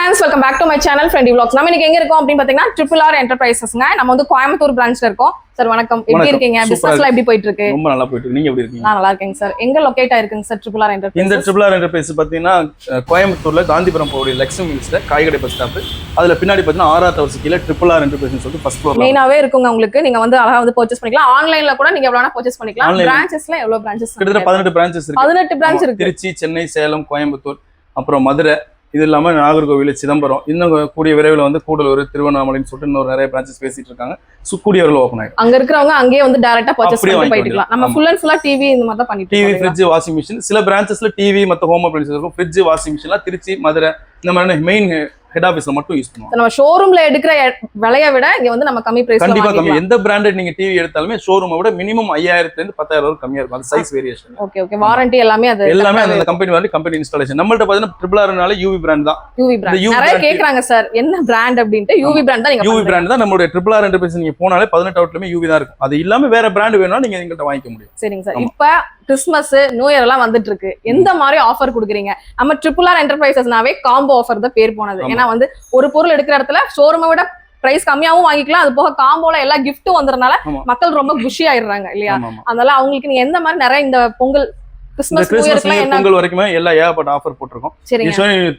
friends, welcome back to my channel Friendly Vlogs. நம்ம இன்னைக்கு எங்க இருக்கோம் அப்படி பாத்தீங்கன்னா Triple R Enterprisesங்க. நம்ம வந்து கோயம்புத்தூர் பிரான்ச்ல இருக்கோம். சார் வணக்கம். எப்படி இருக்கீங்க? பிசினஸ்லாம் எப்படி போயிட்டு இருக்கு? ரொம்ப நல்லா போயிட்டு இருக்கு. நீங்க எப்படி இருக்கீங்க? நான் நல்லா இருக்கேன் சார். எங்க லொகேட் ஆயிருக்குங்க சார் Triple R Enterprises? இந்த Triple R Enterprises பாத்தீங்கன்னா கோயம்புத்தூர்ல காந்திபுரம் போற லக்ஷ்மி மில்ஸ்ல காய்கறி பஸ் ஸ்டாப். அதுல பின்னாடி பாத்தீங்கன்னா 6th ஹவுஸ் கீழ Triple R Enterprises சொல்லிட்டு ஃபர்ஸ்ட் ஃப்ளோர் மெயினாவே இருக்குங்க உங்களுக்கு. நீங்க வந்து அழகா வந்து பர்ச்சேஸ் பண்ணிக்கலாம். ஆன்லைன்ல கூட நீங்க எவ்வளவு வேணா பர்ச்சேஸ் பண்ணிக்கலாம். பிரான்ச்சஸ்ல எவ்வளவு பிரான்ச்சஸ்? கிட்டத்தட்ட 18 பிரான்ச்சஸ் இருக்கு. 18 பிரான்ச் இருக்கு. திருச்சி, சென்னை, சேலம், கோயம்புத்தூர், அப்புறம் மதுரை, இது இல்லாம நாகர்கோவில், சிதம்பரம், இன்னும் கூடிய விரைவில் வந்து கூடலூர், திருவண்ணாமலைன்னு சொல்லிட்டு இன்னொரு நிறைய பிரான்ச்சஸ் பேசிட்டு இருக்காங்க. கூடிய விரைவில் ஓபன் ஆயிடும். அங்க இருக்கிறவங்க அங்கேயே வந்து டைரக்டா பர்ச்சேஸ் பண்ணி போயிடலாம். நம்ம ஃபுல் அண்ட் ஃபுல்லா டிவி இந்த மாதிரி தான் பண்ணிட்டு டிவி, ஃப்ரிட்ஜ், வாஷிங் மிஷின், சில பிரான்ச்சஸ்ல டிவி மத்த ஹோம் அப்ளையன்சஸ் இருக்கும். ஃப்ரிட்ஜ், வாஷிங் மிஷின்லாம் திருச்சி, மதுரை இந்த மாதிரி மெயின் ஹெட் ஆபீஸ்ல மட்டும் யூஸ் பண்ணுவோம். நம்ம ஷோரூம்ல எடுக்கிற விலையை விட இங்க வந்து நம்ம கம்மி பிரைஸ்ல கண்டிப்பா கம்மி. எந்த பிராண்டட் நீங்க டிவி எடுத்தாலுமே ஷோரூமை விட மினிமம் 5000 இருந்து 10000 வரை கம்மியா இருக்கும். அது size variation. Okay okay. Warranty எல்லாமே அந்த கம்பெனி வந்து கம்பெனி இன்ஸ்டாலேஷன். நம்மள்ட்ட பாத்தீங்கன்னா Triple Rனால UV பிராண்ட் தான். UV பிராண்ட் நிறைய கேக்குறாங்க சார் என்ன பிராண்ட் அப்படினு. UV பிராண்ட் தான் நீங்க UV பிராண்ட் தான் நம்மளுடைய Triple R Enterprises. நீங்க போனாலே 18 அவுட்லயுமே UV தான் இருக்கும். அது இல்லாம வேற பிராண்ட் வேணும்னா நீங்க எங்கள்ட்ட வாங்கிக்க முடியும். சரிங்க சார். இப்ப கிறிஸ்மஸ், நியூ இயர் எல்லாம் வந்துட்டு இருக்கு. எந்த மாதிரி ஆஃபர் கொடுக்குறீங்க? நம்ம Triple R Enterprisesனாவே காம்போ ஆஃபர் தான் பேர் போனது. ஏன்னா வந்து ஒரு பொருள் எடுக்கிற இடத்துல ஷோரூமை விட பிரைஸ் கம்மியாவும் வாங்கிக்கலாம். அது போக காம்போல எல்லா கிஃப்ட்டும் வந்தறனால மக்கள் ரொம்ப குஷி ஆயிடுறாங்க இல்லையா? அதனால அவங்களுக்கு நீங்க எந்த மாதிரி நிறைய இந்த பொங்கல் கிறிஸ்மஸ் பொங்கல் வரைக்குமே எல்லா ஏகப்பட்ட ஆஃபர் போட்டிருக்கோம்.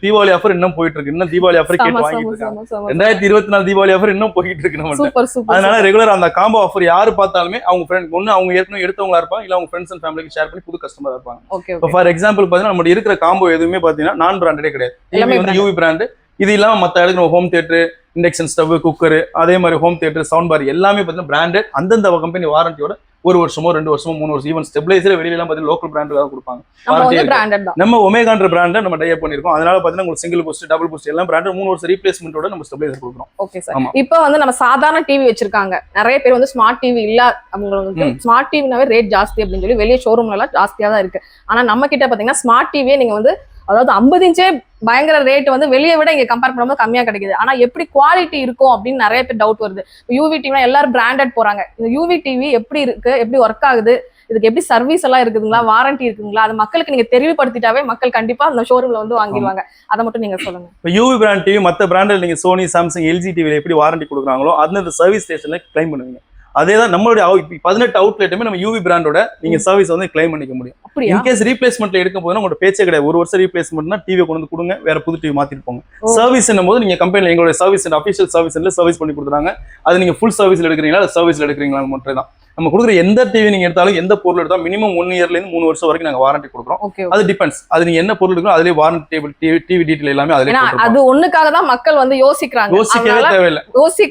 தீபாவளி ஆஃபர் இன்னும் போயிட்டு இருக்கு. இன்னும் தீபாவளி ஆஃபர் கேட்டு வாங்கிட்டு இருக்காங்க. 2024 தீபாவளி ஆஃபர் இன்னும் போயிட்டு இருக்கு நம்ம. அதனால ரெகுலர் அந்த காம்போ ஆஃபர் யாரு பார்த்தாலுமே அவங்க ஃப்ரெண்ட் ஒன்னு அவங்க ஏற்கனவே எடுத்தவங்களா இருப்பாங்க, இல்ல அவங்க ஃப்ரெண்ட்ஸ் அண்ட் ஃபேமிலிக்கு ஷேர் பண்ணி புது கஸ்டமரா இருப்பாங்க. ஃபார் எக்ஸாம்பிள் பாத்தீங்கன்னா நம்ம இருக்கிற காம்போ எதுவுமே பாத்தீங்கன்னா நான் பிராண்டடே கிடையாது. டிவி வந்து UV பிராண்ட். இது இல்லாம மத்த இடத்துல home theatre, induction stove, cooker, அதே மாதிரி ஹோம் தியேட்டர், சவுண்ட் பார் எல்லாமே பாத்தீங்கன்னா பிராண்டட். அந்தந்த கம்பெனி வாரண்டியோட 1 வருஷமோ 2 வருஷமோ 3 வருஷம் ஈவன் ஸ்டெபிலைசர் வெளியில எல்லாம் பாத்தீங்கன்னா லோக்கல் பிராண்ட் தான் கொடுப்பாங்க. நம்ம ஒமேகான்ற பிராண்ட நம்ம டைப் பண்ணிருக்கோம். அதனால பாத்தீங்கன்னா உங்களுக்கு சிங்கிள் பூஸ்ட், டபுள் பூஸ்ட் எல்லாம் பிராண்ட் 3 வருஷம் ரீப்ளேஸ்மென்ட்டோட நம்ம ஸ்டெபிலைசர் கொடுக்குறோம். Okay sir. இப்போ வந்து நம்ம சாதாரண டிவி வச்சிருக்காங்க. நிறைய பேர் வந்து ஸ்மார்ட் டிவி இல்ல அவங்களுக்கு ஸ்மார்ட் டிவினாவே ரேட் ஜாஸ்தி அப்படின்னு சொல்லி வெளிய ஷோரூம்ல எல்லாம் ஜாஸ்தியா தான் இருக்கு. ஆனா நம்ம கிட்ட பாத்தீங்கன்னா ஸ்மார்ட் டிவியே நீங்க வந்து அதாவது 50 இன்ச்சே பயங்கர ரேட் வந்து வெளியே விட இங்க கம்பேர் பண்ணும்போது கம்மியா கிடைக்குது. ஆனா எப்படி குவாலிட்டி இருக்கும் அப்படின்னு நிறைய பேர் டவுட் வருது. UV டிவினா எல்லாரும் பிராண்டட் போறாங்க. இந்த UV டிவி எப்படி இருக்கு, எப்படி ஒர்க் ஆகுது, இதுக்கு எப்படி சர்வீஸ் எல்லாம் இருக்குதுங்களா, வாரண்டி இருக்குங்களா, அது மக்களுக்கு நீங்க தெளிவுபடுத்திட்டாவே மக்கள் கண்டிப்பா அந்த ஷோரூம்ல வந்து வாங்கிடுவாங்க. அதை மட்டும் நீங்க சொல்லுங்க. இப்போ UV பிராண்ட் டிவி மற்ற பிராண்டில் நீங்க சோனி, சாம்சங், LG டிவில எப்படி வாரண்டி கொடுக்குறாங்களோ அந்த சர்வீஸ் ஸ்டேஷன்ல கிளைம் பண்ணுவீங்க. அதே தான் நம்மளுடைய 18 அவுட்லெட்டுமே நம்ம UV பிராண்டோட நீங்க சர்வீஸ் வந்து கிளைம் பண்ணிக்க முடியும். இன்கேஸ் ரீப்ளேஸ்மெண்ட்ல எடுக்க போதுனா உங்களோட பேச்சே கிடையாது. 1 வருஷம் ரீப்ளேஸ்மெண்ட்னா டிவி கொண்டு வந்து கொடுங்க, வேற புது டிவி மாத்திட்டு போங்க. சர்வீஸ் போது நீங்க கம்பெனில எங்களுடைய சர்வீஸ் அபிஷியல் சர்வீஸ்ல சர்வீஸ் பண்ணி கொடுக்குறாங்க. அது நீங்க ஃபுல் சர்வீஸ்ல எடுக்கிறீங்களா இல்ல சர்வீஸ்ல எடுக்கிறீங்களா மட்டும் தான். நம்ம கொடுக்குற எந்த டிவி நீங்க எடுத்தாலும் எந்த பொருள் எடுத்தாலும் மினிமம் 1 இயர்ல இருந்து 3 வருஷம் வரைக்கும் நாங்க வாரண்டி கொடுக்குறோம். அது டிபெண்ட்ஸ். அது நீங்க என்ன பொருள் எடுக்கணும் அதுலயே வாரண்டி டிவி டீடைல் எல்லாமே அதுலயே போட்டுருக்கோம். அது ஒண்ணுக்காக தான் மக்கள் வந்து யோசிக்கறாங்க. யோசிக்கவே தேவையில்லை.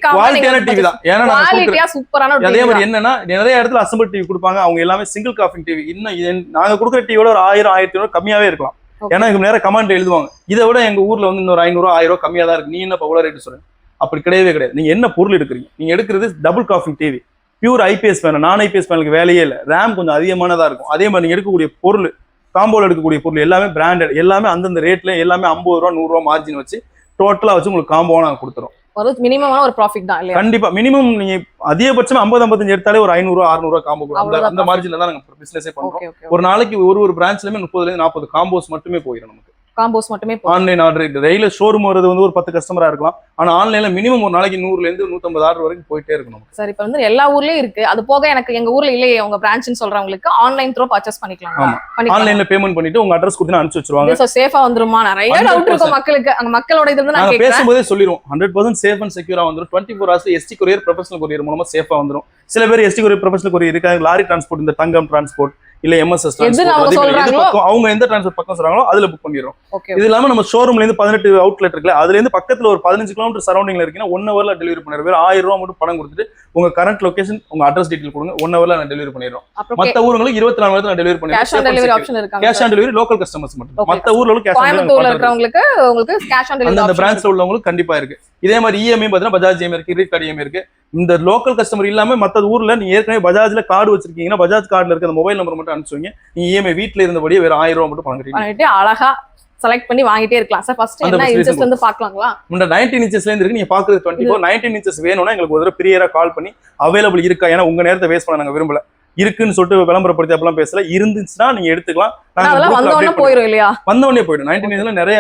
குவாலிட்டியான டிவி தான். ஏன்னா குவாலிட்டியா சூப்பரான டிவி. அதே மாதிரி என்னன்னா நிறைய இடத்துல அசெம்பிள் டிவி கொடுப்பாங்க. அவங்க எல்லாமே சிங்கிள் காஃபிங் டிவி. இன்னும் நாங்க கொடுக்குற டிவியோட ஒரு 1000 1500 கம்மியாவே இருக்கலாம். ஏன்னா இங்க நேரா கமெண்ட் எழுதுவாங்க, இதை விட எங்க ஊர்ல வந்து இன்னொரு 500 1000 கம்மியா தான் இருக்கு, நீ என்ன பவுல ரேட் சொல்றேன். அப்படி கிடையவே கிடையாது. நீங்க என்ன பொருள் எடுக்கிறீங்க, நீங்க எடுக்கிறது டபுள் காஃபிங் டிவி, பியூர் ஐபிஎஸ் பேனல். நான் ஐபிஎஸ் பேனலுக்கு வேலையே இல்லை. ரேம் கொஞ்சம் அதிகமானதா இருக்கும். அதே மாதிரி நீங்க எடுக்கக்கூடிய பொருள், காம்போல எடுக்கக்கூடிய பொருள் எல்லாமே பிராண்டட், எல்லாமே அந்தந்த ரேட்ல எல்லாமே 50 ரூபா 100 ரூபா மார்ஜின் வச்சு டோட்டலா வச்சு உங்களுக்கு காம்போவா நாங்க கொடுத்துறோம். ஒரு மினிமமான ஒரு ப்ராஃபிட் தான் இல்லையா? கண்டிப்பா மினிமம் நீங்க அதிகபட்சம் 50-55 எடுத்தாலே ஒரு 500 600 ரூபா காம்போ அந்த மார்ஜின்ல தான் நாங்க பிசினஸே பண்றோம். ஒரு நாளைக்கு ஒரு பிரான்ச்லயுமே 30 ல இருந்து 40 காம்போஸ் மட்டுமே போயிடும். நமக்கு காம்போஸ் மட்டுமே ஆன்லைன் ஆர்டர். ரயில்ல ஷோரூம் வருது வந்து ஒரு 10 கஸ்டமரா இருக்கலாம். ஆனா ஆன்லைன்ல மினிமம் ஒரு நாளைக்கு 100 ல இருந்து 150 ஆர்டர் வரைக்கும் போயிட்டே இருக்கணும். சார் இப்ப வந்து எல்லா ஊர்லயும் இருக்கு. அது போக எனக்கு எங்க ஊர்ல இல்லையே உங்க பிரான்ச்னு சொல்றவங்களுக்கு ஆன்லைன் த்ரூ பர்ச்சேஸ் பண்ணிக்கலாம். ஆன்லைன்ல பேமெண்ட் பண்ணிட்டு உங்க அட்ரஸ் கொடுத்து அனுப்பிச்சு வச்சிருவாங்க. சோ சேஃபா வந்துருமா? நிறைய டவுட் இருக்கும் மக்களுக்கு. அந்த மக்களோட இதுல நான் பேசும்போதே சொல்லிடுவோம் 100% சேஃப் அண்ட் செக்யூரா வந்துரும். 24 hours ST courier professional courier மூலமா சேஃபா வந்துரும். சில பேர் ST கொரியர் ப்ரொஃபஷனல் கொரியர் இருக்காங்க. லாரி டிரான்ஸ்போர்ட், இந்த தங்கம் டிரான்ஸ்போர்ட் இல்ல MSS டிரான்ஸ்போர்ட், அவங்க எந்த டிரான்ஸ்போர்ட் பக்கம் சொல்றாங்களோ அதுல புக் பண்ணிடுறோம். இது இல்லாம நம்ம ஷோரூம்ல இருந்து 18 அவுட்லெட் இருக்குல்ல, அதுல இருந்து பக்கத்துல ஒரு 15 கிலோமீட்டர் சரௌண்டிங்ல இருக்குன்னா 1 ஹவர்ல டெலிவரி பண்ணிடுறோம். வேற 1000 ரூபாய் மட்டும் பணம் கொடுத்துட்டு உங்க கரண்ட் லொகேஷன், உங்க அட்ரஸ் டீடைல் கொடுங்க, 1 ஹவர்ல நான் டெலிவரி பண்ணிடுறோம். மத்த ஊர்களுக்கு 24 மணி நேரத்துல டெலிவரி பண்ணிடுறோம். கேஷ் ஆன் டெலிவரி ஆப்ஷன் இருக்கு. Cash on delivery local customers மட்டும். மத்த ஊர்ல உள்ள கேஷ் ஆன் டெலிவரி இருக்கிறவங்களுக்கு உங்களுக்கு கேஷ் ஆன் டெலிவரி அந்த பிரான்ச்ல உள்ளவங்களுக்கு கண்டிப்பா இருக்கு. இதே மாதிரி EMI பாத்தீங்கன்னா பஜாஜ் EMI இருக்கு, கிரெடிட் கார்டு EMI இருக்கு. இந்த லோக்கல் கஸ்டமர் இல்லாம மத்த ஊர்ல நீங்க ஏற்கனவே பஜாஜ்ல கார்டு வச்சிருக்கீங்கன்னா பஜாஜ் கார்டுல இருக்க மொபைல் நம்பர் மட்டும் அனுப்பிச்சுவீங்க. நீங்க EMI வீட்ல இருந்தபடியே வேற 1000 ரூபாய் மட்டும் பணம் கட்டிட்டு அழகா செலக்ட் பண்ணி வாங்கிட்டே இருக்கலாம். சார் ஃபர்ஸ்ட் என்ன இன்ச்சஸ்ல இருந்து பார்க்கலாங்களா? முன்ன 19 இன்ச்சஸ்ல இருந்து இருக்கு. நீங்க பாக்குறது 24. 19 இன்ச்சஸ் வேணும்னா எங்களுக்கு ஒரு தடவை பிரியரா கால் பண்ணி அவைலபிள் இருக்கா, ஏன்னா உங்க நேரத்தை வேஸ்ட் பண்ண நாங்க விரும்பல. இருக்குன்னு சொல்லிட்டு விளம்பரப்படுத்தி அப்பெல்லாம் பேசல. இருந்துச்சுன்னா நீங்க எடுத்துக்கலாம். போயிடும் இல்லையா? வந்தோடனே போயிடும். 99 நிறைய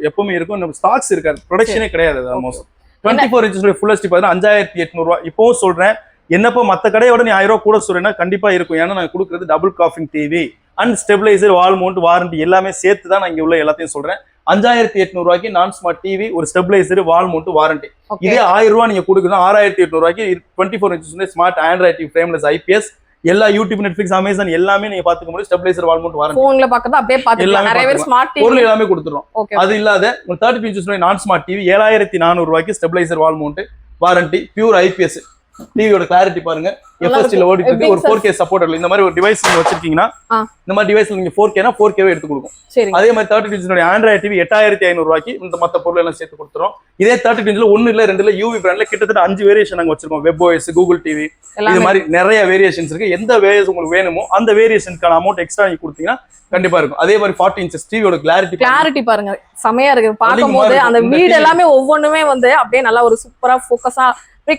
எப்பவுமே இருக்கும். நம்ம ஸ்டாக்ஸ் இருக்காது, ப்ரொடக்ஷனே கிடையாது. ஆல்மோஸ்ட் 24 inch ஃபுல் ஹெச்டி பார்த்தீங்கன்னா 5800 ரூபாய். இப்பவும் சொல்றேன், என்னப்போ மற்ற கடையோட நீ 1000 ரூபாய் கூட சொல்றேன்னா கண்டிப்பா இருக்கும். ஏன்னா நான் கொடுக்குறது டபுள் காஃபிங் TV and stabiliser, wall mount, warranty எல்லாமே சேர்த்து தான் நான் இங்க உள்ள எல்லாத்தையும் சொல்றேன். 5800 ரூபாய்க்கு நான் ஸ்மார்ட் டிவி, ஒரு ஸ்டெபிலைசர், வால் மவுண்ட், வாரண்டி. இதே 1000 ரூபாய் நீங்க கொடுக்கணும் 6800 ரூபாய்க்கு 24 inch smart Android TV, frameless IPS, எல்லா யூடியூப், நெட்ஃபிளிக்ஸ், அமேசான் எல்லாமே நீங்க பாத்துக்க முடியும். ஸ்டெபிலைசர், வால் மவுண்ட், வாரண்டி போன்ல பார்க்கறது அப்படியே பாத்துக்கலாம். நிறைய பேர் ஸ்மார்ட் டிவி பொருள் எல்லாமே கொடுத்துறோம். அது இல்லாத 32 inch நான் ஸ்மார்ட் டிவி 7400 ரூபாய்க்கு stabiliser, wall mount, warranty, pure IPS. டிவியோட கிளாரிட்டி பாருங்க, எஃப்எஸ்டில ஓடிட்டு இருக்கு. ஒரு 4K சப்போர்ட். இந்த மாதிரி ஒரு டிவைஸ் நீங்க வச்சிருக்கீங்கன்னா இந்த மாதிரி டிவைஸ்ல நீங்க 4Kனா 4Kவே எடுத்து கொடுக்கும். அதே மாதிரி 32 inch ஆண்ட்ராய்ட் டிவி 8500 ரூபாய்க்கு இந்த மத்த பொருள் எல்லாம் சேர்த்து கொடுத்துறோம். இதே 32 inch 1 இல்ல 2 இல்ல யூவி பிராண்ட்ல கிட்டத்தட்ட 5 வேரியேஷன் நாங்க வச்சிருக்கோம். வெப் ஓஎஸ், கூகுள் டிவி, இது மாதிரி நிறைய வேரியேஷன்ஸ் இருக்கு. எந்த வேரியேஷன் உங்களுக்கு வேணுமோ அந்த வேரியேஷனுக்கான அமௌண்ட் எக்ஸ்ட்ரா நீங்க கொடுத்தீங்கன்னா கண்டிப்பா இருக்கும். அதே மாதிரி 40 inch டிவியோட கிளாரிட்டி பாருங்க, செமையா இருக்கு. பார்க்கும்போது அந்த வீடு எல்லாமே ஒவ்வொன்றுமே வந்து அப்படியே நல்லா ஒரு சூப்பரா ஃபோக்கஸா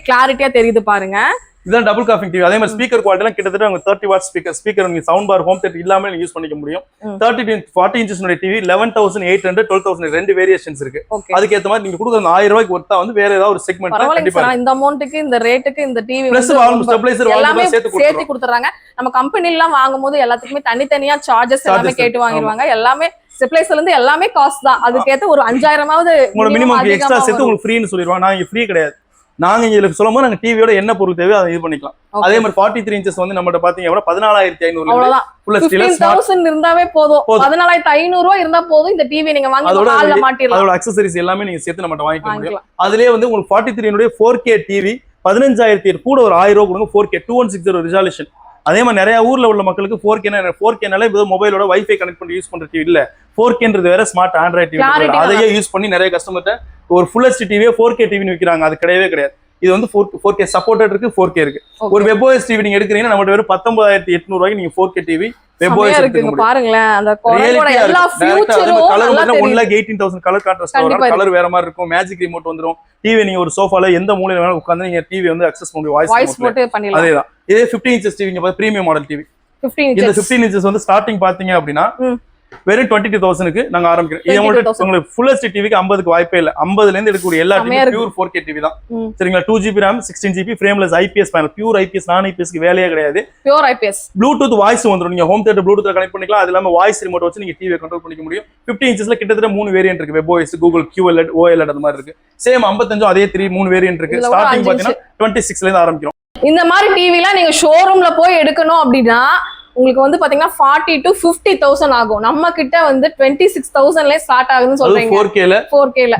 கிளாரிட்டியா தெரியுது பாருங்க. இதுதான் டபுள் காஃபிங் டிவி. அதே மாதிரி ஸ்பீக்கர் குவாலிட்டி எல்லாம் கிட்டத்தட்ட 30 வாட் ஸ்பீக்கர் நீங்க சவுண்ட் பார், ஹோம் தியேட்டர் இல்லாம நீங்க யூஸ் பண்ணிக்க முடியும். 40 inch டிவி 11800, 12000 ரெண்டு வேரியேஷன்ஸ் இருக்கு. அதுக்கு ஏத்த மாதிரி நீங்க கொடுக்குற 1000 ரூபாய்க்கு ஒருத்தா வந்து வேற ஏதாவது ஒரு செக்மெண்ட் கண்டிப்பா இந்த அமௌண்ட்டுக்கு இந்த ரேட்டுக்கு இந்த டிவி பிளஸ் ஸ்டெபிலைசர் எல்லாமே சேர்த்து கொடுத்துறாங்க. நம்ம கம்பெனில எல்லாம் வாங்கும்போது எல்லாத்துக்குமே தனித்தனியா சார்ஜஸ் எல்லாமே கேட்டு வாங்கிடுவாங்க. எல்லாமே ஸ்டெபிலைசர்ல இருந்து எல்லாமே காஸ்ட் தான். அதுக்கேத்த ஒரு 5000ஆவது உங்களோட மினிமம் எக்ஸ்ட்ரா சேர்த்து உங்களுக்கு ஃப்ரீன்னு சொல்லிடுவாங்க. நான் இங்க ஃப்ரீ கிடையாது. நாங்க இங்க சொல்லும்போது நாங்க டிவியோட என்ன பொருள் தேவையோ அதை இது பண்ணிக்கலாம். அதே மாதிரி 43 inch வந்து நம்மகிட்ட பாத்தீங்கன்னா 14500 இருந்தாவே போதும். 14500 ரூபாய் இருந்தா போதும். இந்த டிவி நீங்க வாங்கி ஹால்ல மாட்டிரலாம். அதோட அக்சஸரீஸ் எல்லாமே நீங்க சேர்த்து நம்மகிட்ட வாங்கிக்க முடியும். அதுலயே வந்து உங்களுக்கு 43 4K டிவி 15000 கூட ஒரு 1000 ரூபாய் கொடுங்க. 4K 2160 ரிசால்யூஷன். அதே மாதிரி நிறைய ஊர்ல உள்ள மக்களுக்கு 4Kனால மொபைலோட வைஃபை கனெக்ட் பண்ணி யூஸ் பண்ற டிவி இல்ல. 4Kன்றது வேற, ஸ்மார்ட் ஆண்ட்ராய்ட் டிவி அதையே யூஸ் பண்ணி நிறைய கஸ்டமர்ட்ட ஒரு ஃபுல் ஹெச்டி டிவியே 4K டிவின்னு விற்கிறாங்க. அது கிடையவே கிடையாது. இது வந்து 4K சப்போர்ட்டட் இருக்கு, 4K இருக்கு. ஒரு வெப் ஓஎஸ் டிவி நீங்க எடுக்கிறீங்கன்னா நம்ம வெறும் 19800 ரூபாய்க்கு நீங்க 4K டிவி வெப் ஓஎஸ் எடுத்துக்க பாருங்களேன். அந்த எல்லா ஃபியூச்சரும் கலர் வந்து 1,18,000 கலர் கான்ட்ராஸ்ட் வரும். கலர் வேற மாதிரி இருக்கும். மேஜிக் ரிமோட் வந்துரும். டிவி நீங்க ஒரு சோஃபால எந்த மூலையில வேணா உட்கார்ந்து நீங்க டிவி வந்து அக்சஸ் பண்ணி வாய்ஸ் போட்டு பண்ணலாம். அதேதான். இதே 15 inch டிவி நீங்க பிரீமியம் மாடல் டிவி 15 inch வந்து ஸ்டார்டிங் பாத்தீங்க அப்படின்னா வெறும் 22,000க்கு நாங்க ஆரம்பிக்கிறோம். இது உங்களுக்கு ஃபுல் ஹெச்டி டிவிக்கு 50க்கு வாய்ப்பே இல்ல. 50ல இருந்து எடுக்கக்கூடிய எல்லா டிவி பியூர் 4K டிவி தான். சரிங்களா? 2GB RAM, 16GB frameless IPS panel, pure IPS, நான் ஐபிஎஸ்க்கு வேலையே கிடையாது. Pure IPS. ப்ளூடூத் வாய்ஸ் வந்துரும். நீங்க ஹோம் தியேட்டர் ப்ளூடூத்ல கனெக்ட் பண்ணிக்கலாம். அது இல்லாம வாய்ஸ் ரிமோட் வச்சு நீங்க டிவியை கண்ட்ரோல் பண்ணிக்க முடியும். 15 inchல கிட்டத்தட்ட 3 வேரியன்ட் இருக்கு. Web OS, Google QLED, OLED அந்த மாதிரி இருக்கு. சேம் 55 அதே 3 வேரியன்ட் இருக்கு. ஸ்டார்டிங் பாத்தீங்கன்னா 26ல இருந்து ஆரம்பிக்கிறோம். இந்த மாதிரி டிவிலாம் நீங்க ஷோரூம்ல போய் எடுக்கணும் அப்படின்னா உங்களுக்கு வந்து பாத்தீங்கன்னா 40 to 50,000 ஆகும். நம்ம கிட்ட வந்து 26,000ல ஸ்டார்ட் ஆகுதுன்னு சொல்றீங்க. 4Kல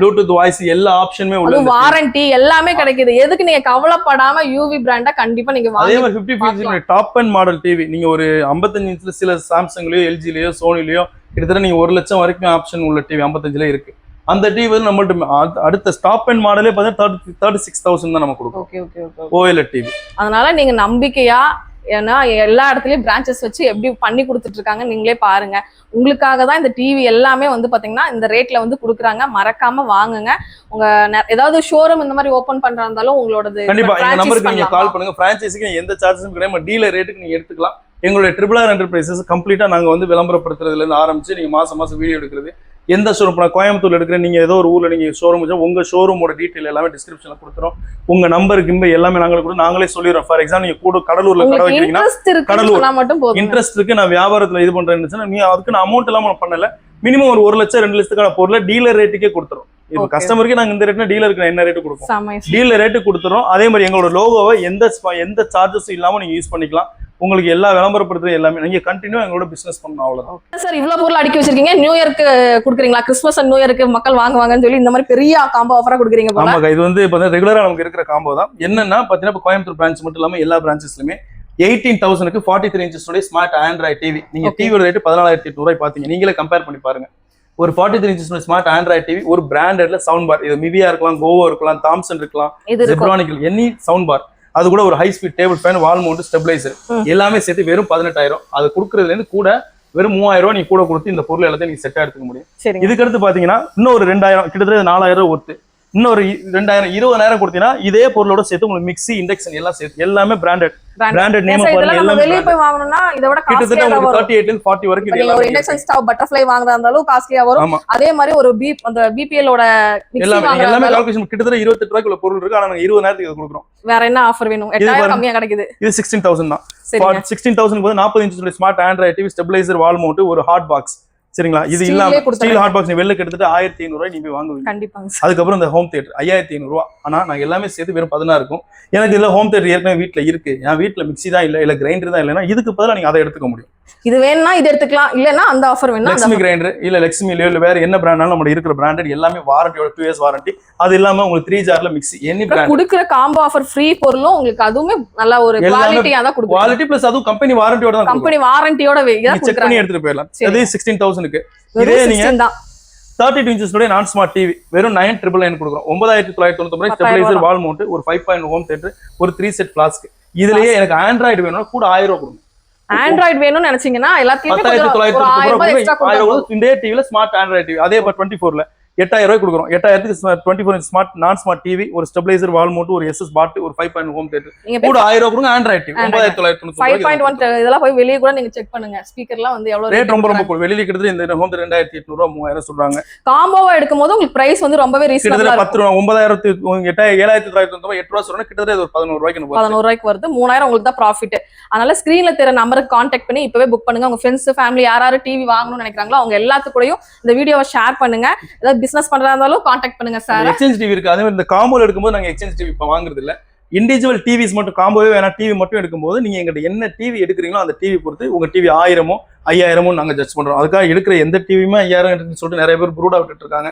ப்ளூடூத் வாய்ஸ் எல்லா ஆப்ஷனுமே உள்ள வாரண்டி எல்லாமே கிடைக்குது. எதுக்கு நீங்க கவலைப்படாம யூவி பிராண்டா கண்டிப்பா நீங்க அதே மாதிரி 55 inch top and model TV நீங்க ஒரு 55 inchல சில சாம்சங்லயோ, எல்ஜிலயோ, சோனிலயோ கிட்டத்தட்ட நீங்க 1 லட்சம் வரைக்கும் ஆப்ஷன் உள்ள டிவி 55ல இருக்கு. அந்த டிவி வந்து நம்மள்ட்ட அடுத்த ஸ்டாப் அண்ட் மாடலே பார்த்தீங்கன்னா 36,000 தான் நம்ம கொடுக்கும். OLED TV. அதனால நீங்க நம்பிக்கையா, ஏன்னா எல்லா இடத்துலயும் பிரான்ச்சஸ் வச்சு எப்படி பண்ணி கொடுத்துட்டு இருக்காங்க நீங்களே பாருங்க. உங்களுக்காக தான் இந்த டிவி எல்லாமே வந்து பாத்தீங்கன்னா இந்த ரேட்ல வந்து கொடுக்குறாங்க. மறக்காம வாங்குங்க. உங்க ஏதாவது ஷோரூம் இந்த மாதிரி ஓபன் பண்றா இருந்தாலும் உங்களோட கண்டிப்பா இந்த நம்பருக்கு நீங்க கால் பண்ணுங்க. பிரான்ச்சைஸிக்கு எந்த சார்ஜஸும் கிடையாது. டீலர் ரேட்டுக்கு நீங்க எடுத்துக்கலாம். எங்களுடைய RRR என்டர்பிரைசஸ் கம்ப்ளீட்டா நாங்க வந்து விளம்பரப்படுத்துறதுல இருந்து ஆரம்பிச்சு நீங்க மாசம் வீடியோ எடுக்கிறது. எந்த ஷோரூம் கோயம்புத்தூர்ல எடுக்கிறேன், நீங்க ஏதோ ஒரு ஊர்ல நீங்க ஷோரூம் வச்சா உங்க ஷோரூமோட டீடைல் எல்லாமே டிஸ்கிரிப்ஷன்ல கொடுத்துறோம். உங்க நம்பருக்கு எல்லாமே நாங்களே சொல்லிடுறோம். ஃபார் எக்ஸாம்பிள் நீங்க கூட கடலூர்ல கடை வைக்கிறீங்கன்னா கடலூர் இன்ட்ரெஸ்ட் இருக்கு, நான் வியாபாரத்துல இது பண்றேன்னு நீ அதுக்கு நான் அமௌண்ட் எல்லாம் பண்ணல. மினிமம் ஒரு 1 லட்சம் 2 லட்சத்துக்கான பொருளை டீலர் ரேட்டுக்கே கொடுத்துரும். இப்போ கஸ்டமருக்கு நாங்க இந்த ரேட்னா டீலருக்கு என்ன ரேட்டு கொடுப்போம், டீலர் ரேட்டு கொடுத்துறோம். அதே மாதிரி எங்களோட லோகோவை எந்த சார்ஜஸும் இல்லாம நீங்க யூஸ் பண்ணிக்கலாம். உங்களுக்கு எல்லா விளம்பரப்படுத்துறது எல்லாமே நீங்க கண்டினியூ எங்களோட பிசினஸ் பண்ணணும். அவ்வளவுதான் சார். இவ்வளவு பொருள் அடுக்கி வச்சிருக்கீங்க. நியூ இயர்க்கு கொடுக்குறீங்களா? கிறிஸ்மஸ் அண்ட் நியூ இயர்க்கு மக்கள் வாங்குவாங்கன்னு சொல்லி இந்த மாதிரி பெரிய காம்போ ஆஃபரா கொடுக்குறீங்க. ஆமாங்க, இது வந்து இப்போ ரெகுலரா நமக்கு இருக்கிற காம்போ தான். என்னன்னா பாத்தீங்கன்னா இப்போ கோயம்புத்தூர் பிரான்ச் மட்டும் இல்லாம எல்லா பிரான்ச்சஸ்லயுமே 18,000க்கு 43 inch ஸ்மார்ட் ஆண்ட்ராய்ட் டிவி. நீங்க டிவியோட ரேட்டு 14,800 ரூபாய் பாத்தீங்க. நீங்களே கம்பேர் பண்ணி பாருங்க. ஒரு 43 inch ஸ்மார்ட் ஆண்ட்ராய்ட் டிவி, ஒரு பிராண்டட்ல சவுண்ட் பார், இது மிவியா இருக்கலாம், கோவோ இருக்கலாம், தாம்சன் இருக்கலாம், ஜெப்ரானிக், எனி சவுண்ட் பார், அது கூட ஒரு ஹை ஸ்பீட் டேபிள் ஃபேன், வால் மவுண்ட், ஸ்டெபிலைசர் எல்லாமே சேர்த்து வெறும் 18,000. அது கொடுக்கறதுல இருந்து கூட வெறும் 3,000 ரூபாய் நீ கூட கொடுத்து இந்த பொருள் எல்லாத்தையும் நீங்க செட்டா எடுத்துக்க முடியும். இதுக்கு அடுத்து பாத்தீங்கன்னா இன்னும் ஒரு 2,000 கிட்டத்தட்ட 4,000 ரூபாய் ஒர்த்து இன்னொரு 2000 20,000 கொடுத்தீங்கன்னா இதே பொருளோட சேர்த்து உங்களுக்கு மிக்ஸி இண்டக்ஷன் எல்லாம் சேர்த்து எல்லாமே பிராண்டட் நேம் பாருங்க எல்லாமே வெளிய போய் வாங்கணும்னா இத விட கிட்டத்தட்ட உங்களுக்கு 38 ல 40 வரைக்கும் இதெல்லாம் ஒரு இண்டக்ஷன் ஸ்டவ் பட்டர்ஃப்ளை வாங்குறதா இருந்தாலும் காஸ்ட்லியா வரும் அதே மாதிரி ஒரு அந்த பிபிஎல் ஓட மிக்ஸி வாங்குறதா எல்லாமே கால்குலேஷன் கிட்டத்தட்ட 28 ரூபாய்க்குள்ள பொருள் இருக்கு ஆனா நாங்க 20,000க்கு இது கொடுக்குறோம் வேற என்ன ஆஃபர் வேணும் 8000 கம்மியா கிடைக்குது இது 16000 தான் 16000 போது 40 inch smart Android TV stabiliser wall mount ஒரு ஹாட் பாக்ஸ் சரிங்களா இது இல்லாம ஸ்டீல் ஹாட் பாக்ஸ் வெளில கிட்டத்தட்ட 1500 ரூபாய் நீங்க வாங்குவீங்க கண்டிப்பாங்க அதுக்கப்புறம் இந்த ஹோம் தியேட்டர் 5500 ரூபாய் ஆனா நான் எல்லாமே சேர்த்து வெறும் 16 இருக்கும் எனக்கு இதுல ஹோம் தியேட்டர் ஏற்கனவே வீட்டுல இருக்கு என் வீட்டுல மிக்ஸி தான் இல்ல கிரைண்டர் தான் இல்லைன்னா இதுக்கு பதிலா நீங்க அதை எடுத்துக்க முடியும் இது வேணும்னா இது எடுத்துக்கலாம் இல்லன்னா அந்த ஆஃபர் வேணும்னா லக்ஷ்மி கிரைண்டர் இல்ல லக்ஷ்மிலயோ இல்ல வேற என்ன பிராண்டாலும் நம்ம இருக்கிற பிராண்டட் எல்லாமே வாரண்டியோட 2 இயர்ஸ் வாரண்டி அது இல்லாம உங்களுக்கு 3 ஜார்ல மிக்ஸி எனி பிராண்ட் குடுக்குற காம்போ ஆஃபர் ஃப்ரீ பொருளும் உங்களுக்கு அதுவுமே நல்ல ஒரு குவாலிட்டியா தான் கொடுக்கும் குவாலிட்டி பிளஸ் அதுவும் கம்பெனி வாரண்டியோட தான் கம்பெனி வாரண்டியோட செக் பண்ணி எடுத்துட்டு போயிடலாம் அது 16000 க்கு இதே நீங்க 32 inches உடைய நான் ஸ்மார்ட் டிவி வெறும் 9999 கொடுக்குறோம் 9999 ஸ்டெபிலைசர் வால் மவுண்ட் ஒரு 5.1 ஹோம் தியேட்டர் ஒரு 3 செட் ஃபிளாஸ்க் இதுலயே எனக்கு ஆண்ட்ராய்டு வேணும்னா கூட 1000 ரூபாய் கொடுங்க ஆண்ட்ராய்டு வேணும்னு நினைச்சீங்கன்னா எல்லாத்தையும் இந்த டிவில ஸ்மார்ட் ஆண்ட்ராய்டு டிவி அதே 24 ல 8000 ரூபாய் கொடுக்குறோம் 8000க்கு 24 இன்ச் ஸ்மார்ட் நான் ஸ்மார்ட் டிவி ஒரு ஸ்டெபிலைசர் வால் மவுண்ட் ஒரு எஸ்எஸ் பாட் ஒரு 5.1 ஹோம் தியேட்டர் கூட 1000 ரூபாய் கொடுங்க ஆண்ட்ராய்டு டிவி 9999 5.1 இதெல்லாம் போய் வெளிய கூட நீங்க செக் பண்ணுங்க ஸ்பீக்கர்லாம் வந்து எவ்வளவு ரேட் ரொம்ப கூட வெளியில கிட்டத்தட்ட இந்த ஹோம் 2800 ரூபாய் 3000 சொல்றாங்க காம்போவா எடுக்கும்போது உங்களுக்கு பிரைஸ் வந்து ரொம்பவே ரீசனபிளா இருக்கு 10 ரூபாய் 7999 8 ரூபாய் சொல்றேன் கிட்டத்தட்ட ஒரு 11 ரூபாய்க்கு 11 ரூபாய்க்கு வருது 3000 உங்களுக்கு தான் ப்ராஃபிட் அதனால ஸ்கிரீன்ல தெரிய நம்பருக்கு கான்டாக்ட் பண்ணி இப்பவே புக் பண்ணுங்க உங்க ஃப்ரெண்ட்ஸ் ஃபேமிலி யாராரு டிவி வாங்கணும்னு நினைக்கிறாங்களோ அவங்க எல்லாத்துக்கூடயும் இந்த வீடியோவை ஷேர் பண்ணுங்க ஏதாவது பிசினஸ் பண்றதா இருந்தாலும் கான்டாக்ட் பண்ணுங்க சார் எக்ஸ்சேஞ்ச் டிவி இருக்கு அதே மாதிரி இந்த காம்போல எடுக்கும்போது நாங்க எக்ஸ்சேஞ்ச் டிவி இப்ப வாங்குறது இல்ல இண்டிவிஜுவல் டிவிஸ் மட்டும் காம்போவே வேணா டிவி மட்டும் எடுக்கும்போது நீங்க எங்கிட்ட என்ன டிவி எடுக்கிறீங்களோ அந்த டிவி பொறுத்து உங்க டிவி 1000மோ 5000மோ நாங்க ஜட்ஜ் பண்றோம் அதுக்காக எடுக்கிற எந்த டிவியுமே 5000 சொல்லிட்டு நிறைய பேர் ப்ரூடா விட்டுட்டு இருக்காங்க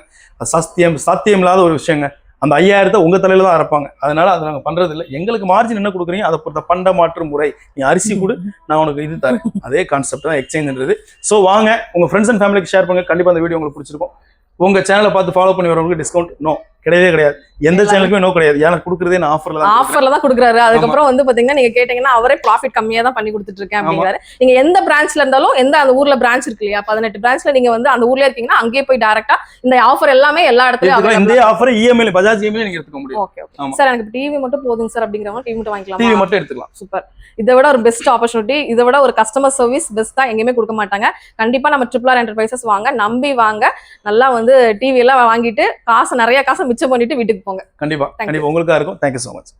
சாத்தியம் இல்லாத ஒரு விஷயங்க அந்த 5000 உங்க தலையில தான் அரைப்பாங்க அதனால அதை நாங்க பண்றது இல்லை எங்களுக்கு மார்ஜின் என்ன கொடுக்குறீங்க அதை பொறுத்த பண்ட மாற்று முறை நீ அரிசி கூட நான் உனக்கு இது தரேன் அதே கான்செப்ட் தான் எக்ஸ்சேஞ்ச்ன்றது ஸோ வாங்க உங்க ஃப்ரெண்ட்ஸ் அண்ட் ஃபேமிலிக்கு ஷேர் பண்ணுங்க கண்டிப்பா அந்த வீடியோ உங்களுக்கு பிடிச்சிருக்கும் உங்க சேனலை பார்த்து ஃபாலோ பண்ணி வரவங்களுக்கு டிஸ்கவுண்ட் நோ கிடையாது எந்த சேனலுக்குமே நோ கிடையாது எனக்கு கொடுக்குறதே நான் ஆஃபர்ல தான் கொடுக்குறாரு அதுக்கப்புறம் வந்து பாத்தீங்கன்னா நீங்க கேட்டீங்கன்னா அவரே ப்ராஃபிட் கம்மியா தான் பண்ணி கொடுத்துட்டு இருக்கேன் அப்படிங்கிறாரு நீங்க எந்த பிரான்ச்ல இருந்தாலும் எந்த அந்த ஊர்ல பிரான்ச் இருக்கு இல்லையா 18 பிரான்ச்ல நீங்க வந்து அந்த ஊர்ல இருக்கீங்கன்னா அங்கேயே போய் டைரக்டா இந்த ஆஃபர் எல்லாமே எல்லா இடத்துலயும் இந்த ஆஃபர் இஎம்ஐ பஜாஜ் இஎம்ஐ நீங்க எடுத்துக்க முடியும் ஓகே சார் எனக்கு டிவி மட்டும் போதுங்க சார் அப்படிங்கறவங்க டிவி மட்டும் வாங்கிக்கலாம் டிவி மட்டும் எடுத்துக்கலாம் சூப்பர் இதை விட ஒரு பெஸ்ட் ஆப்பர்ச்சுனிட்டி இதை விட ஒரு கஸ்டமர் சர்வீஸ் பெஸ்ட்டா எங்கேயுமே கொடுக்க மாட்டாங்க கண்டிப்பா நம்ம RRR என்டர்பிரைசஸ் வாங்க நம்பி வாங்க நல்லா வந்து டிவி எல்லாம் வாங்கிட்டு நிறைய காசை மிச்சம் பண்ணிட்டு வீட்டுக்கு போங்க கண்டிப்பா உங்களுக்கா இருக்கும் தேங்க்யூ so much